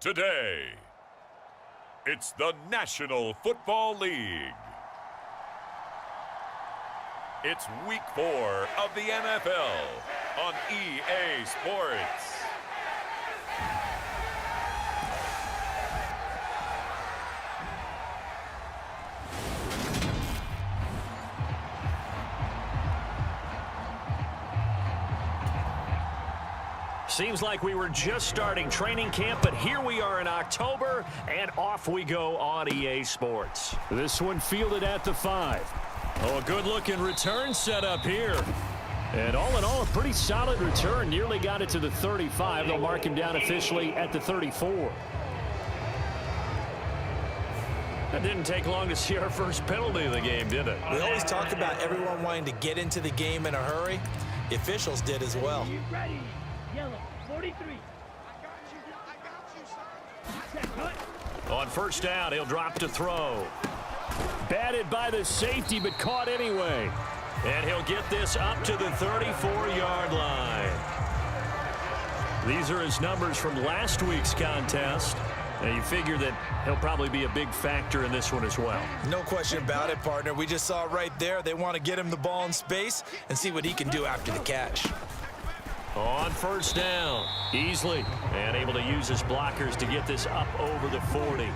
Today, it's the National Football League. It's Week 4 of the NFL on EA Sports. Seems like we were just starting training camp, but here we are in October, and off we go on EA Sports. This one fielded at the 5. Oh, a good-looking return set up here. And all in all, a pretty solid return. Nearly got it to the 35. They'll mark him down officially at the 34. That didn't take long to see our first penalty of the game, did it? We always talk about everyone wanting to get into the game in a hurry. The officials did as well. Ready. Yellow, 43. On first down, he'll drop to throw. Batted by the safety, but caught anyway. And he'll get this up to the 34-yard line. These are his numbers from last week's contest. And you figure that he'll probably be a big factor in this one as well. No question about it, partner. We just saw it right there. They want to get him the ball in space and see what he can do after the catch. On first down, Easley, and able to use his blockers to get this up over the 40.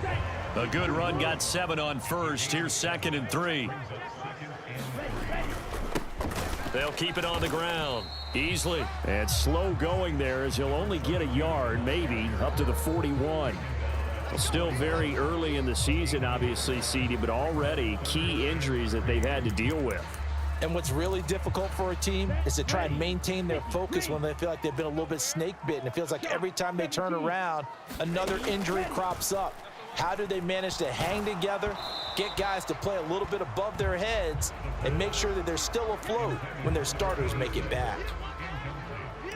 A good run, got 7 on first. Here's 2nd and 3. They'll keep it on the ground. Easley. And slow going there as he'll only get a yard, maybe, up to the 41. Well, still very early in the season, obviously, CD, but already key injuries that they've had to deal with. And what's really difficult for a team is to try and maintain their focus when they feel like they've been a little bit snake bitten. It feels like every time they turn around, another injury crops up. How do they manage to hang together, get guys to play a little bit above their heads, and make sure that they're still afloat when their starters make it back?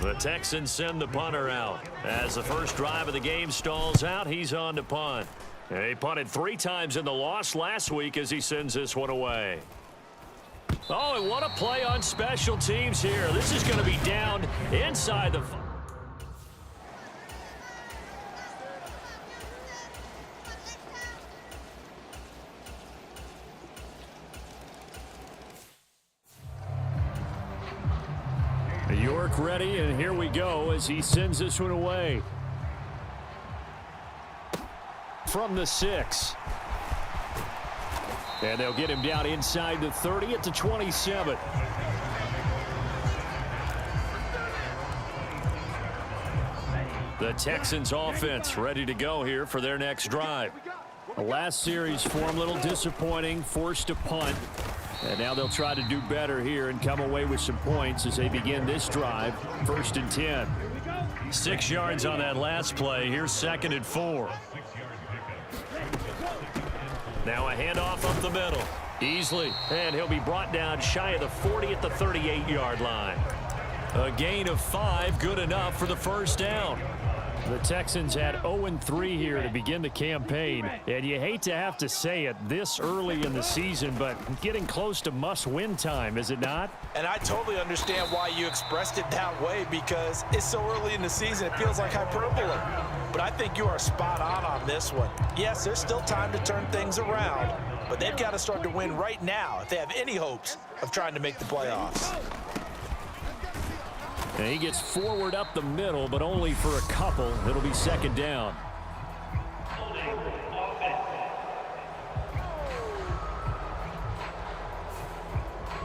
The Texans send the punter out. As the first drive of the game stalls out, he's on to punt. He punted 3 times in the loss last week as he sends this one away. Oh, and what a play on special teams here. This is going to be down inside the... York ready, and here we go as he sends this one away. From the 6. And they'll get him down inside the 30 at the 27. The Texans offense ready to go here for their next drive. The last series for him, a little disappointing, forced to punt. And now they'll try to do better here and come away with some points as they begin this drive, 1st and 10. 6 yards on that last play. Here's 2nd and 4. Now a handoff up the middle. Easley, and he'll be brought down shy of the 40 at the 38-yard line. A gain of 5, good enough for the first down. The Texans had 0-3 here to begin the campaign, and you hate to have to say it this early in the season, but getting close to must-win time, is it not? And I totally understand why you expressed it that way, because it's so early in the season it feels like hyperbole. But I think you are spot on this one. Yes, there's still time to turn things around, but they've got to start to win right now if they have any hopes of trying to make the playoffs. And he gets forward up the middle, but only for a couple. It'll be 2nd down.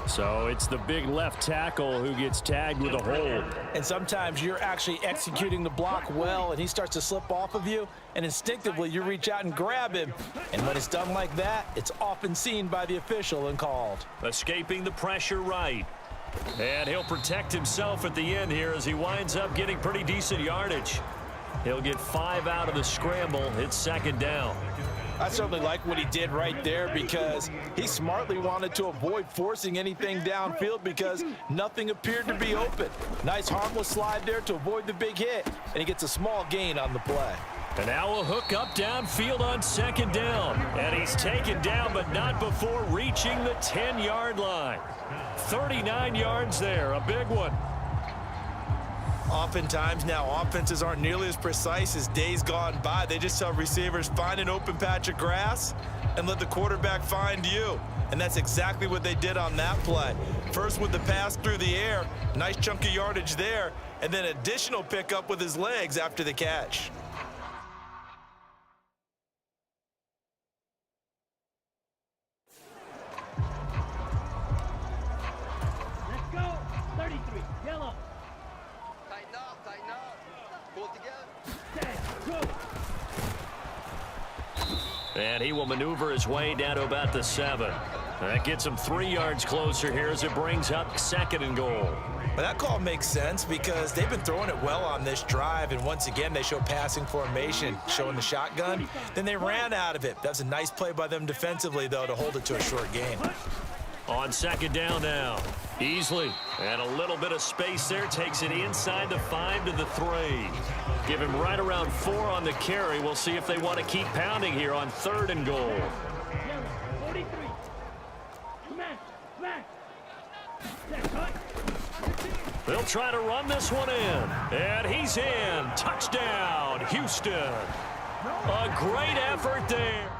So it's the big left tackle who gets tagged with a hold. And sometimes you're actually executing the block well, and he starts to slip off of you, and instinctively you reach out and grab him. And when it's done like that, it's often seen by the official and called. Escaping the pressure right. And he'll protect himself at the end here as he winds up getting pretty decent yardage. He'll get 5 out of the scramble. It's 2nd down. I certainly like what he did right there because he smartly wanted to avoid forcing anything downfield because nothing appeared to be open. Nice harmless slide there to avoid the big hit, and he gets a small gain on the play. And now a hook up downfield on 2nd down. And he's taken down, but not before reaching the 10-yard line. 39 yards there, a big one. Oftentimes now, offenses aren't nearly as precise as days gone by. They just tell receivers, find an open patch of grass and let the quarterback find you. And that's exactly what they did on that play. First with the pass through the air, nice chunk of yardage there, and then additional pickup with his legs after the catch. Let's go. 33. Yellow. Tighten up. Pull it together. 10. Go. And he will maneuver his way down to about the 7. That gets him 3 yards closer here as it brings up 2nd and goal. But that call makes sense because they've been throwing it well on this drive, and once again they show passing formation, showing the shotgun. Then they ran out of it. That was a nice play by them defensively, though, to hold it to a short gain. On 2nd down now. Easily. And a little bit of space there. Takes it inside the 5 to the 3. Give him right around 4 on the carry. We'll see if they want to keep pounding here on 3rd and goal. Yellow. 43. Smash. Cut. They'll try to run this one in. And he's in. Touchdown, Houston. A great effort there.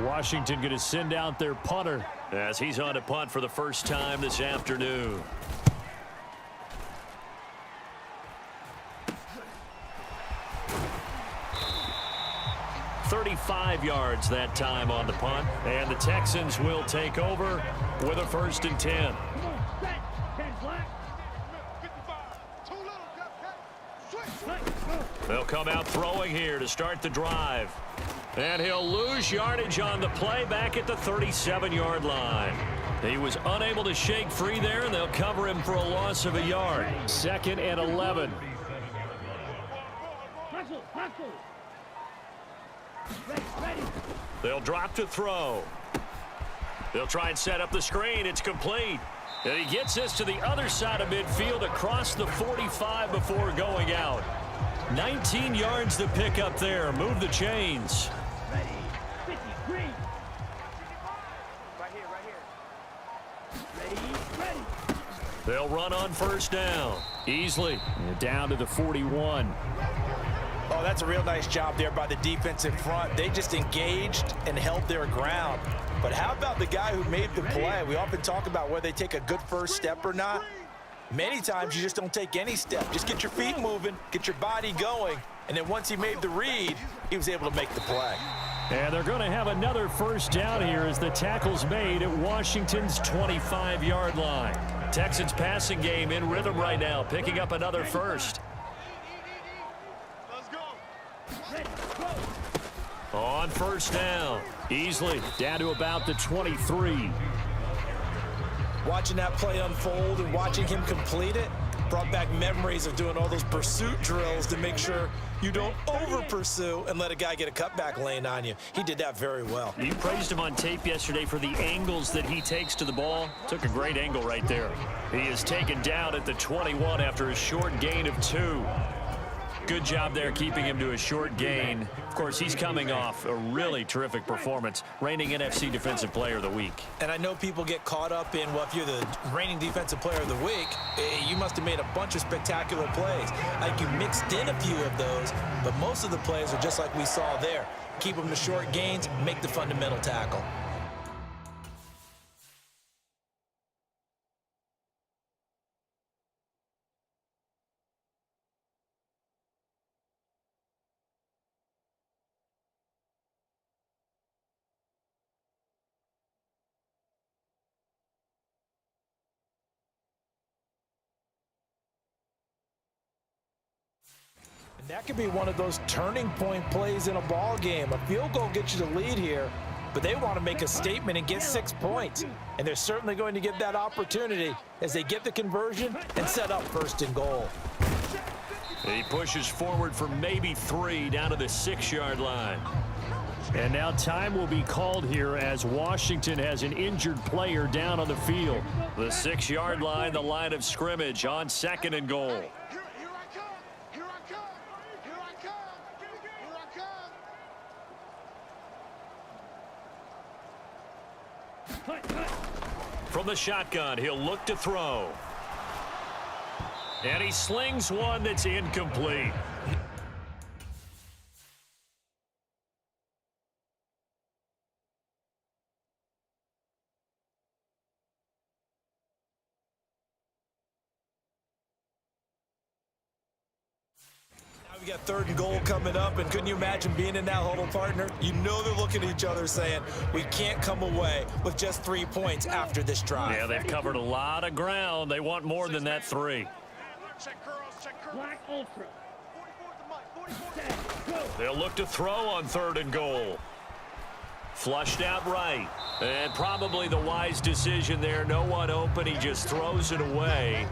Washington going to send out their punter as he's on to punt for the first time this afternoon. "35 yards that time on the punt, and the Texans will take over with a 1st and 10. Come on. Set. 10 black. 55. Too little. Switch. Cut. Go. They'll come out throwing here to start the drive. And he'll lose yardage on the play back at the 37-yard line. He was unable to shake free there, and they'll cover him for a loss of a yard. 2nd and 11. Hustle. Ready. They'll drop to throw. They'll try and set up the screen. It's complete. And he gets this to the other side of midfield across the 45 before going out. 19 yards to pick up there. Move the chains. Ready. 50. Green. Right here. Ready. They'll run on 1st down. Easily. Down to the 41. Oh, that's a real nice job there by the defensive front. They just engaged and held their ground. But how about the guy who made the play? We often talk about whether they take a good first step or not. Many times you just don't take any step. Just get your feet moving, get your body going, and then once he made the read, he was able to make the play. And they're going to have another 1st down here as the tackle's made at Washington's 25-yard line. Texans passing game in rhythm right now, picking up another 1st. Let's go. Ready. Go. On 1st down. Easily down to about the 23. Watching that play unfold and watching him complete it brought back memories of doing all those pursuit drills to make sure you don't over-pursue and let a guy get a cutback lane on you. He did that very well. You praised him on tape yesterday for the angles that he takes to the ball. Took a great angle right there. He is taken down at the 21 after a short gain of 2. Good job there keeping him to a short gain. Of course, he's coming off a really terrific performance, reigning NFC Defensive Player of the Week. And I know people get caught up in, well, if you're the reigning Defensive Player of the Week, you must have made a bunch of spectacular plays. Like you mixed in a few of those, but most of the plays are just like we saw there. Keep them to short gains, make the fundamental tackle. And that could be one of those turning point plays in a ball game. A field goal gets you the lead here, but they want to make a statement and get 6 points. And they're certainly going to get that opportunity as they get the conversion and set up 1st and goal. He pushes forward for maybe 3 down to the 6-yard line. And now time will be called here as Washington has an injured player down on the field. The 6-yard line, the line of scrimmage on 2nd and goal. From the shotgun, he'll look to throw. And he slings one that's incomplete. We got 3rd and goal coming up, and couldn't you imagine being in that huddle, partner? You know they're looking at each other saying, we can't come away with just 3 points after this drive. Yeah, they've covered a lot of ground. They want more than that 3. Black Ultra. They'll look to throw on 3rd and goal. Flushed out right. And probably the wise decision there. No one open. He just throws it away.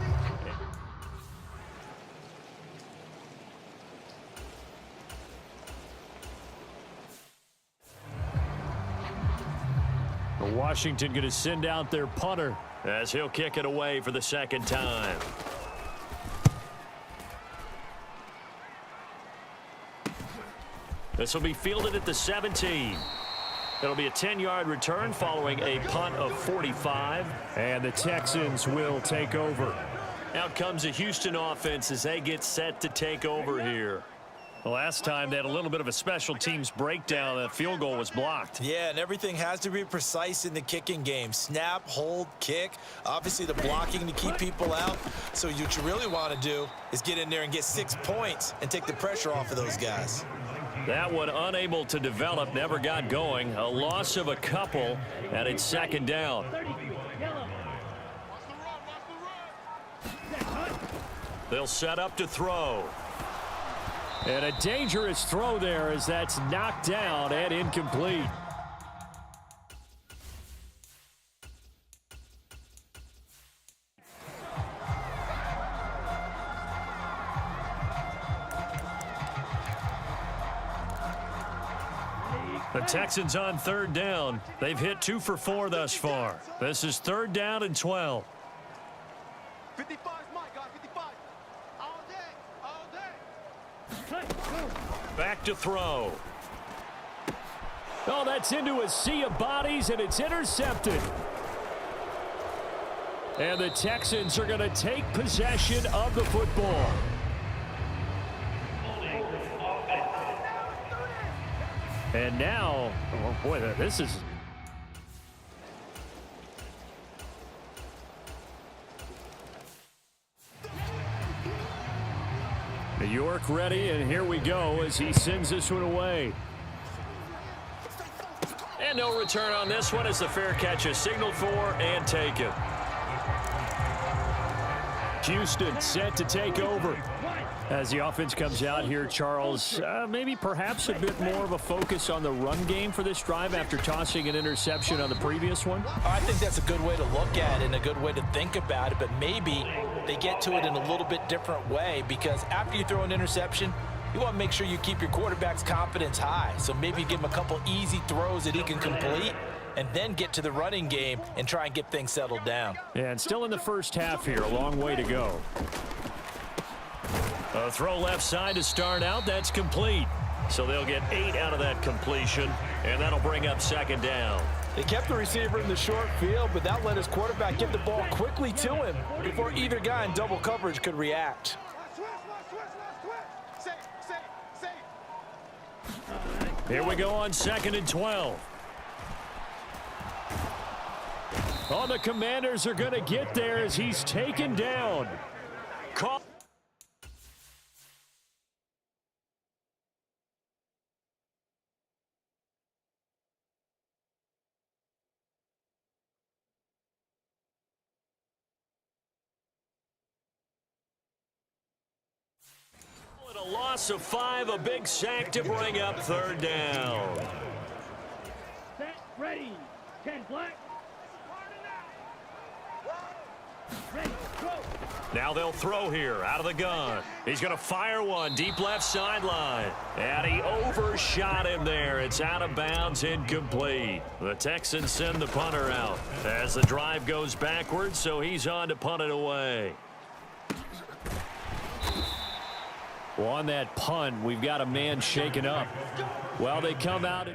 Washington going to send out their punter as he'll kick it away for the 2nd time. This will be fielded at the 17. It'll be a 10-yard return following a punt of 45. And the Texans will take over. Out comes the Houston offense as they get set to take over here. The last time they had a little bit of a special teams breakdown. That field goal was blocked. Yeah, and everything has to be precise in the kicking game. Snap, hold, kick. Obviously, the blocking to keep people out. So what you really want to do is get in there and get 6 points and take the pressure off of those guys. That one unable to develop, never got going. A loss of a couple, and it's 2nd down. They'll set up to throw. And a dangerous throw there as that's knocked down and incomplete. The Texans on 3rd down. They've hit 2 for 4 thus far. This is 3rd down and 12. 55 is mine, guys. 55. All day. All day. Back to throw. Oh, that's into a sea of bodies, and it's intercepted. And the Texans are going to take possession of the football. And now, oh boy, this is... New York ready, and here we go as he sends this one away. And no return on this one as the fair catch is signaled for and taken. Houston set to take over. As the offense comes out here, Charles, maybe perhaps a bit more of a focus on the run game for this drive after tossing an interception on the previous one? I think that's a good way to look at it and a good way to think about it, but maybe they get to it in a little bit different way, because after you throw an interception, you want to make sure you keep your quarterback's confidence high. So maybe give him a couple easy throws that he can complete and then get to the running game and try and get things settled down. And still in the first half here, a long way to go. A throw left side to start out. That's complete. So they'll get 8 out of that completion, and that'll bring up 2nd down. They kept the receiver in the short field, but that let his quarterback get the ball quickly to him before either guy in double coverage could react. Here we go on 2nd and 12. Oh, the Commanders are going to get there as he's taken down. Caught. A loss of 5, a big sack to bring up 3rd down. Set, ready. 10 black. Ready, go. Now they'll throw here out of the gun. He's going to fire one deep left sideline. And he overshot him there. It's out of bounds, incomplete. The Texans send the punter out as the drive goes backwards, so he's on to punt it away. Well, on that punt, we've got a man shaken up. Well, they come out.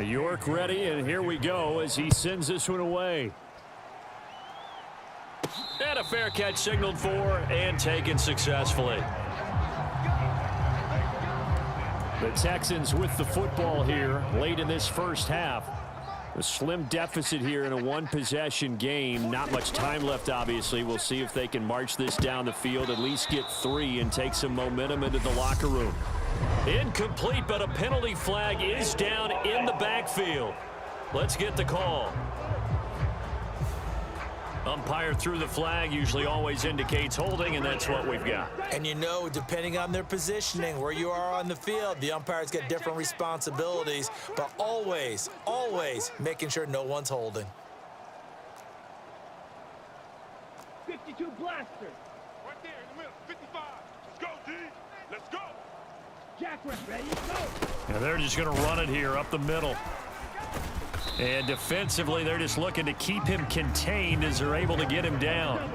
York ready, and here we go as he sends this one away. And a fair catch signaled for and taken successfully. The Texans with the football here late in this first half. A slim deficit here in a one-possession game. Not much time left, obviously. We'll see if they can march this down the field, at least get 3 and take some momentum into the locker room. Incomplete, but a penalty flag is down in the backfield. Let's get the call. Umpire threw the flag, usually always indicates holding, and that's what we've got. And you know, depending on their positioning, where you are on the field, the umpires get different responsibilities, but always, always making sure no one's holding. 52 blaster. Right there in the middle. 55. Let's go, D. Let's go. Jackrabbit, ready, go. And they're just going to run it here up the middle. And defensively, they're just looking to keep him contained as they're able to get him down.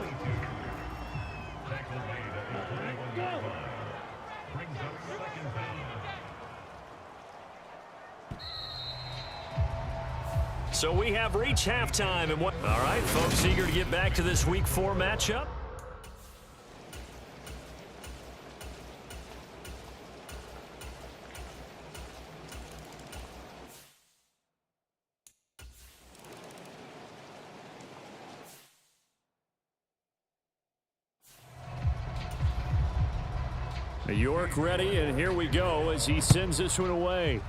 So we have reached halftime. And what? All right, folks, eager to get back to this Week 4 matchup. York ready, and here we go as he sends this one away.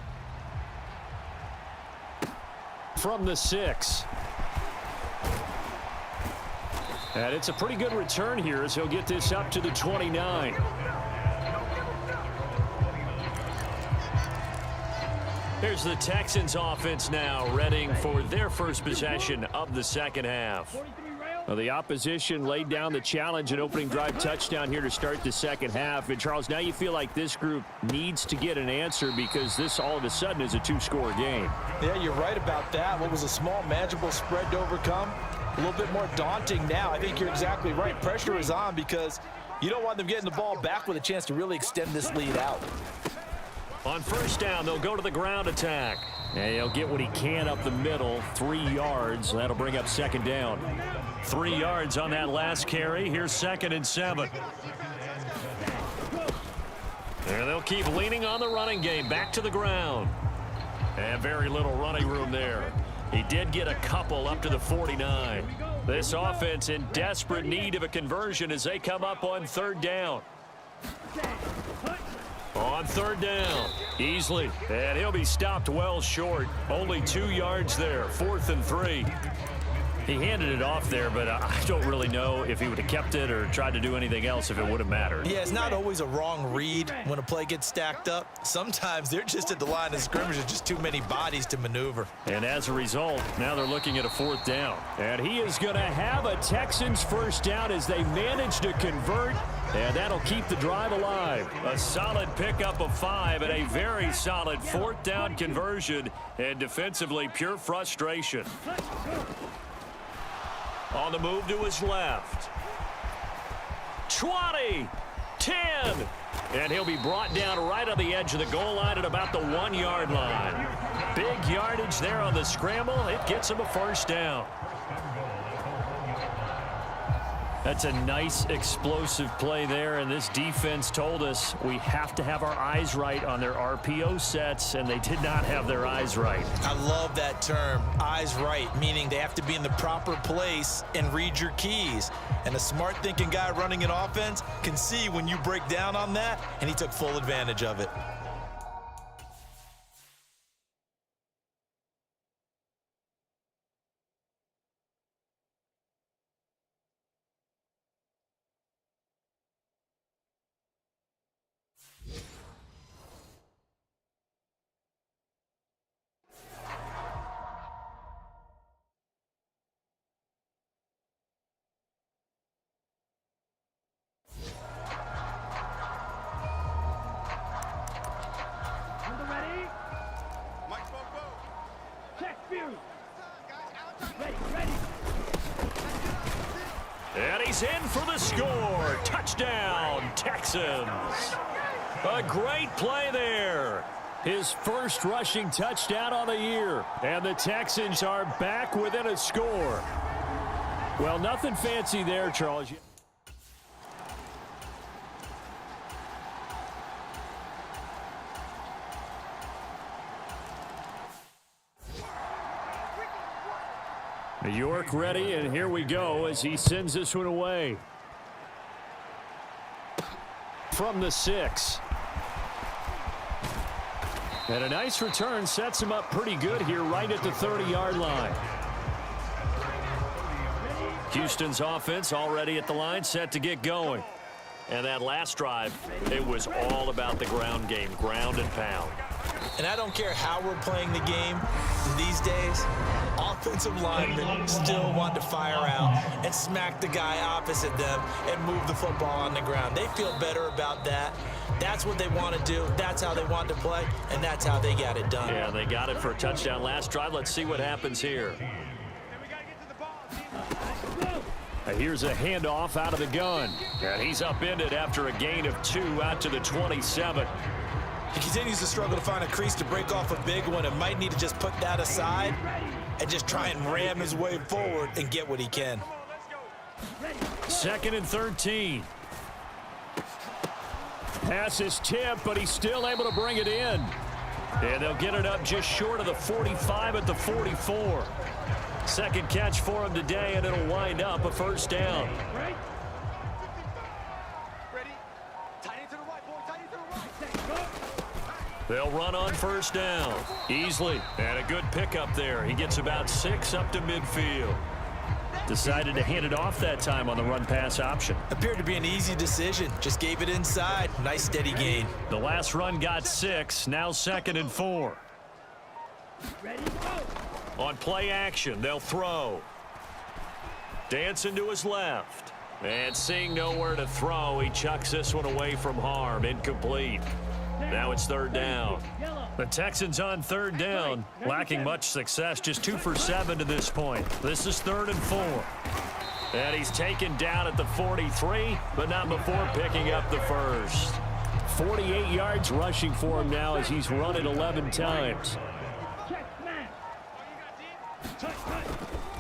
From the 6. And it's a pretty good return here as he'll get this up to the 29. Here's the Texans offense now, readying for their first possession of the second half. Well, the opposition laid down the challenge, an opening drive touchdown here to start the second half. And, Charles, now you feel like this group needs to get an answer because this all of a sudden is a 2-score game. Yeah, you're right about that. What was a small, manageable spread to overcome, a little bit more daunting now. I think you're exactly right. Pressure is on because you don't want them getting the ball back with a chance to really extend this lead out. On first down, they'll go to the ground attack. And he'll get what he can up the middle, 3 yards. That'll bring up second down. 3 yards on that last carry. Here's 2nd and 7. And they'll keep leaning on the running game. Back to the ground. And very little running room there. He did get a couple up to the 49. This offense in desperate need of a conversion as they come up on 3rd down. On 3rd down, easily, and he'll be stopped well short. Only 2 yards there, 4th and 3. He handed it off there, but I don't really know if he would have kept it or tried to do anything else if it would have mattered. Yeah, it's not always a wrong read when a play gets stacked up. Sometimes they're just at the line of scrimmage. There's just too many bodies to maneuver. And as a result, now they're looking at a 4th down. And he is going to have a Texans first down as they manage to convert. And that'll keep the drive alive. A solid pickup of 5 and a very solid 4th down conversion. And defensively, pure frustration. On the move to his left. 20, 10. And he'll be brought down right on the edge of the goal line at about the 1-yard line. Big yardage there on the scramble. It gets him a first down. That's a nice explosive play there, and this defense told us we have to have our eyes right on their RPO sets, and they did not have their eyes right. I love that term, eyes right, meaning they have to be in the proper place and read your keys. And a smart thinking guy running an offense can see when you break down on that, and he took full advantage of it. And he's in for the score. Touchdown, Texans. A great play there. His first rushing touchdown on the year. And the Texans are back within a score. Well, nothing fancy there, Charles. New York ready, and here we go as he sends this one away. From the 6. And a nice return sets him up pretty good here right at the 30-yard line. Houston's offense already at the line, set to get going. And that last drive, it was all about the ground game, ground and pound. And I don't care how we're playing the game these days, offensive linemen still want to fire out and smack the guy opposite them and move the football on the ground. They feel better about that. That's what they want to do. That's how they want to play, and that's how they got it done. Yeah, they got it for a touchdown last drive. Let's see what happens here. Here's a handoff out of the gun. And he's upended after a gain of 2 out to the 27. He continues to struggle to find a crease to break off a big one and might need to just put that aside and just try and ram his way forward and get what he can. 2nd and 13. Pass is tipped, but he's still able to bring it in. And they'll get it up just short of the 45 at the 44. Second catch for him today, and it'll wind up a first down. They'll run on first down. Easily. And a good pickup there. He gets about 6 up to midfield. Decided to hand it off that time on the run-pass option. Appeared to be an easy decision. Just gave it inside. Nice steady gain. The last run got 6. Now 2nd and 4. On play action, they'll throw. Dancing to his left. And seeing nowhere to throw, he chucks this one away from harm. Incomplete. Now it's 3rd down. The Texans on 3rd down, lacking much success, just 2 for 7 to this point. This is 3rd and 4. And he's taken down at the 43, but not before picking up the first. 48 yards rushing for him now as he's run it 11 times.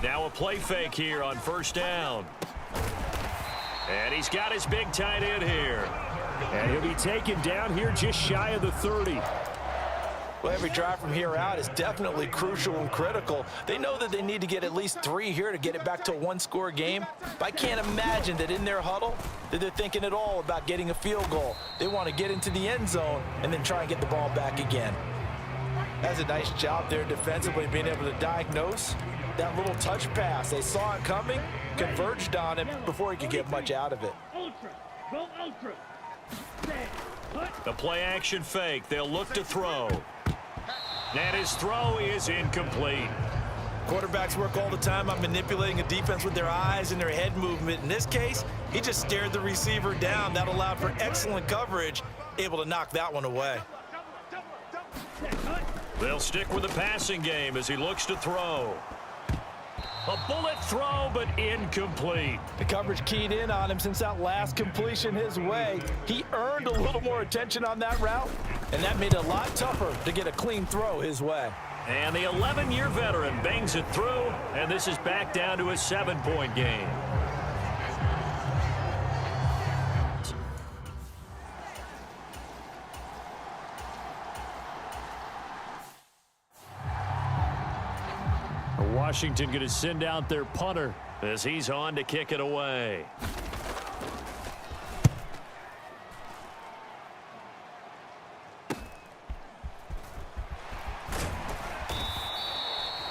Now a play fake here on first down. And he's got his big tight end here. And he'll be taken down here just shy of the 30. Well, every drive from here out is definitely crucial and critical. They know that they need to get at least 3 here to get it back to a 1-score game. But I can't imagine that in their huddle that they're thinking at all about getting a field goal. They want to get into the end zone and then try and get the ball back again. That's a nice job there defensively, being able to diagnose that little touch pass. They saw it coming, converged on him before he could get much out of it. Ultra. Go ultra. The play action fake. They'll look to throw. And his throw is incomplete. Quarterbacks work all the time on manipulating a defense with their eyes and their head movement. In this case, he just stared the receiver down. That allowed for excellent coverage, able to knock that one away. They'll stick with the passing game as he looks to throw. A bullet throw, but incomplete. The coverage keyed in on him since that last completion his way. He earned a little more attention on that route, and that made it a lot tougher to get a clean throw his way. And the 11-year veteran bangs it through, and this is back down to a 7-point game. Washington going to send out their punter as he's on to kick it away.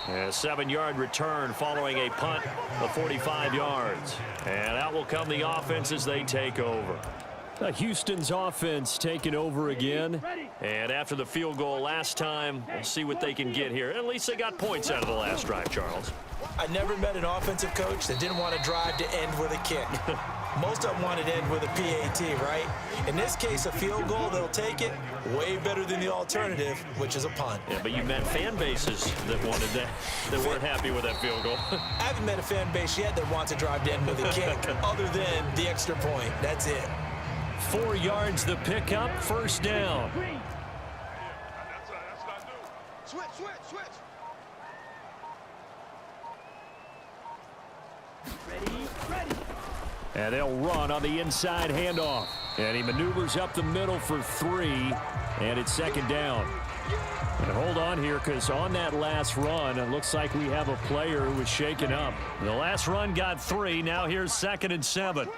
A 7-yard return following a punt of 45 yards. And out will come the offense as they take over. Houston's offense taking over again. And after the field goal last time, we'll see what they can get here. At least they got points out of the last drive, Charles. I never met an offensive coach that didn't want to drive to end with a kick. Most of them wanted to end with a PAT, right? In this case, a field goal, they'll take it. Way better than the alternative, which is a punt. Yeah, but you met fan bases that wanted that, that weren't happy with that field goal. I haven't met a fan base yet that wants to drive to end with a kick, other than the extra point. That's it. 4 yards the pickup, first down. Switch. Ready. And they'll run on the inside handoff. And he maneuvers up the middle for 3, and it's second down. And hold on here, because on that last run, it looks like we have a player who was shaken up. The last run got 3. Now here's 2nd and 7.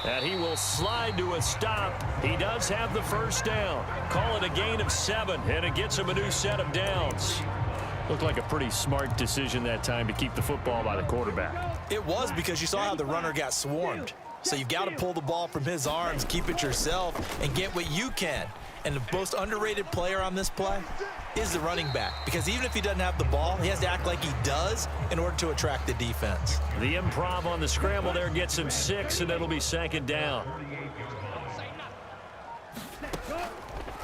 And he will slide to a stop. He does have the first down. Call it a gain of 7, and it gets him a new set of downs. Looked like a pretty smart decision that time to keep the football by the quarterback. It was, because you saw how the runner got swarmed. So you've got to pull the ball from his arms, keep it yourself, and get what you can. And the most underrated player on this play is the running back, because even if he doesn't have the ball, he has to act like he does in order to attract the defense. The improv on the scramble there gets him 6, and it'll be 2nd down.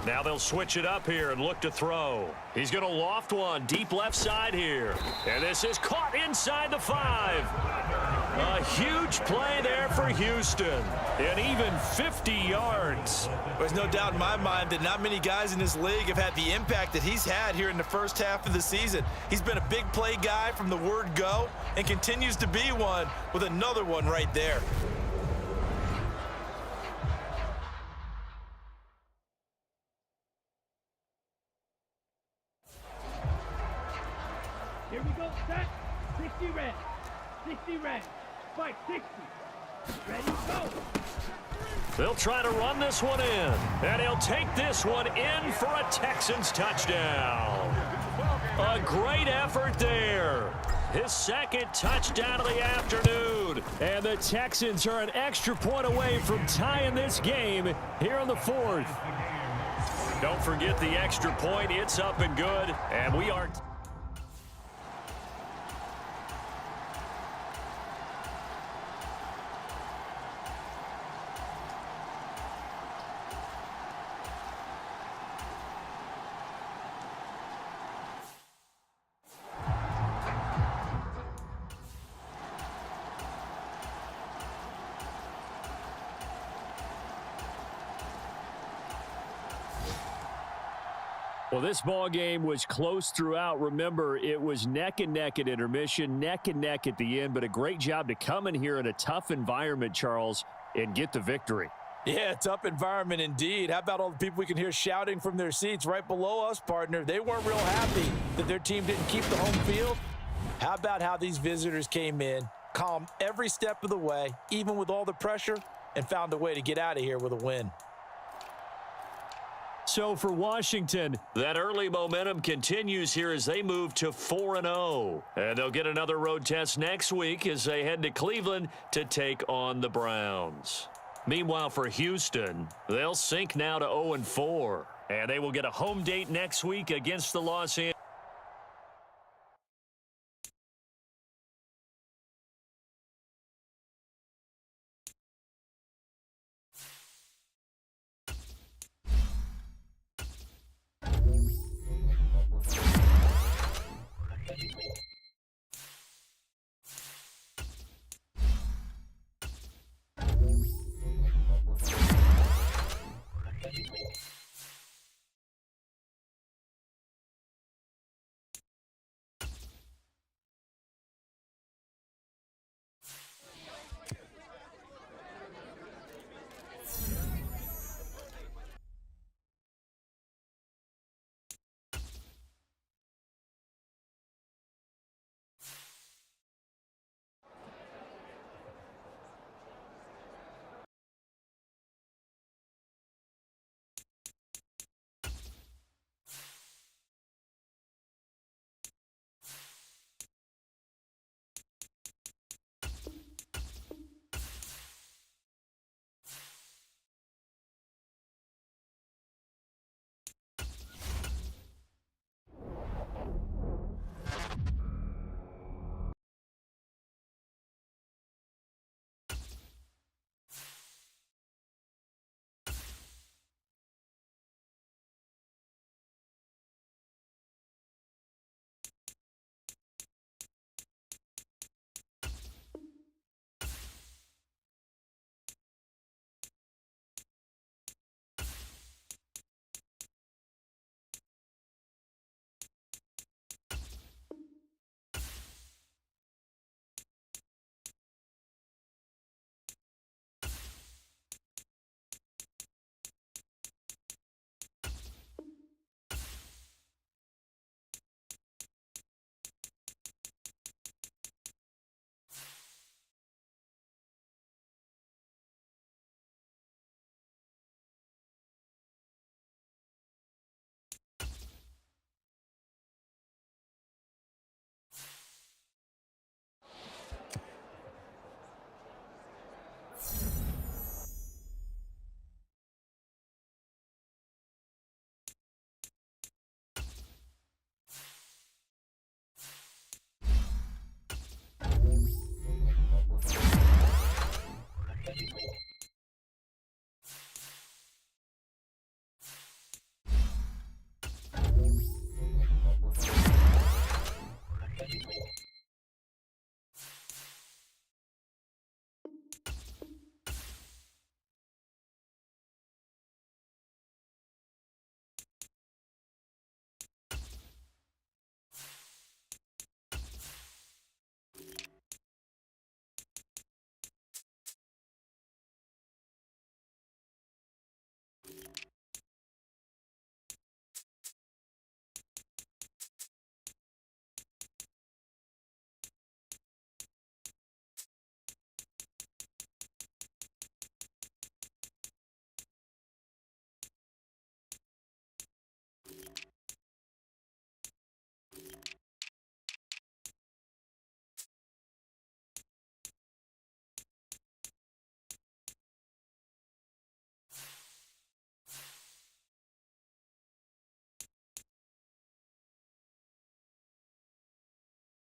Now they'll switch it up here and look to throw. He's going to loft one deep left side here. And this is caught inside the 5. A huge play there for Houston. And even 50 yards. There's no doubt in my mind that not many guys in this league have had the impact that he's had here in the first half of the season. He's been a big play guy from the word go and continues to be one with another one right there. Here we go, set. 60 red. 60 red. Fight, 60. Ready, go. They'll try to run this one in. And he'll take this one in for a Texans touchdown. A great effort there. His 2nd touchdown of the afternoon. And the Texans are an extra point away from tying this game here in the 4th. Don't forget the extra point. It's up and good. And we are... Well, this ball game was close throughout. Remember, it was neck and neck at intermission, neck and neck at the end, but a great job to come in here in a tough environment, Charles, and get the victory. Yeah, tough environment indeed. How about all the people we can hear shouting from their seats right below us, partner? They weren't real happy that their team didn't keep the home field. How about how these visitors came in, calm every step of the way, even with all the pressure, and found a way to get out of here with a win. So for Washington, that early momentum continues here as they move to 4-0. And they'll get another road test next week as they head to Cleveland to take on the Browns. Meanwhile, for Houston, they'll sink now to 0-4. And they will get a home date next week against the Los Angeles